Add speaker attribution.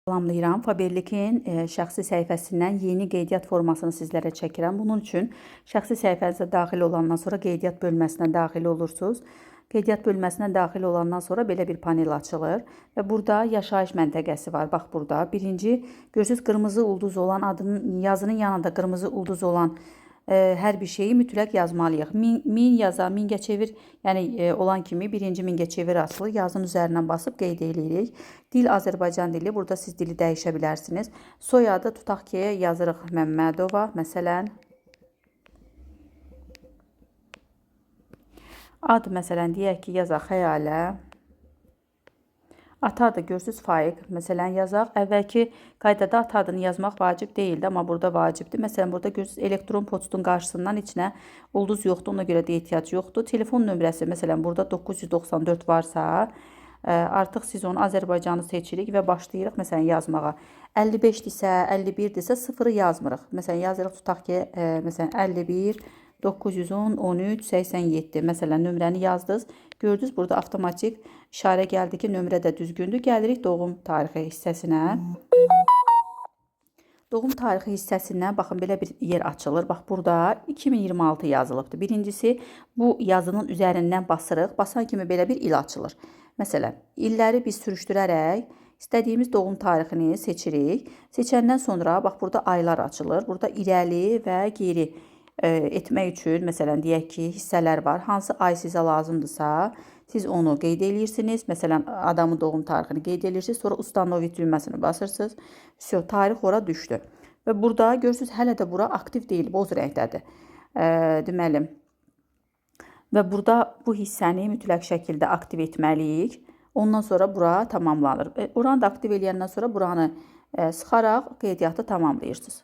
Speaker 1: Salamlayıram. Faberlikin şəxsi səhifəsindən yeni qeydiyyat formasını sizlərə çəkirəm. Bunun üçün şəxsi səhifənizə daxil olandan sonra qeydiyyat bölməsinə daxil olursunuz. Qeydiyyat bölməsinə daxil olandan sonra belə bir panel açılır və burada yaşayış məntəqəsi var. Bax burada. Birinci, görürsünüz qırmızı ulduz olan yazının yanında qırmızı ulduz olan hər bir şeyi mütləq yazmalıyıq. Min yaza, Mingəçevir, yəni olan kimi birinci Mingəçevir açılır. Yazının üzərindən basıb qeyd edirik. Dil Azərbaycan dili. Burada siz dili dəyişə bilərsiniz. Soyadı tutaq ki, yazırıq Məmmədova. Məsələn, ad məsələn deyək ki, yazaq Xəyalə. Ata adı görürsünüz Faiq. Məsələn yazaq. Əvvəlki qaydada ata adını yazmaq vacib deyildi, amma burada vacibdir. Məsələn burada görürsünüz elektron poçtun qarşısından içinə ulduz yoxdur, ona görə də ehtiyac yoxdur. Telefon nömrəsi məsələn burada 994 varsa, artıq siz onu Azərbaycanı seçirik və başlayırıq məsələn yazmağa. 55-dirsə, 51-dirsə sıfırı yazmırıq. Məsələn yazırıq tutaq ki, məsələn 51 910 13 87. Məsələn nömrəni yazdınız. Gördünüz burada avtomatik işarə gəldi ki, nömrə də düzgündür. Gəlirik doğum tarixi hissəsinə. Doğum tarixi hissəsindən baxın belə bir yer açılır. Bax burada 2026 yazılıbdır. Birincisi bu yazının üzərindən basırıq. Basan kimi belə bir il açılır. Məsələn, illəri biz sürüşdürərək istədiyimiz doğum tarixini seçirik. Seçəndən sonra bax burada aylar açılır. Burada irəli və geri etmək üçün məsələn deyək ki, hissələr var. Hansı ay sizə lazımdırsa, siz onu qeyd edirsiniz. Məsələn, adamın doğum tarixini qeyd edirsiniz. Sonra ustanovit düyməsini basırsınız. Всё, tarix ora düşdü. Və burada görürsünüz, hələ də bura aktiv deyil, boz rəngdədir. Deməli, və burada bu hissəni mütləq şəkildə aktiv etməliyik. Ondan sonra bura tamamlanır. Oranı da aktiv edəndən sonra buranı sıxaraq qeydiyyatı tamamlayırsınız.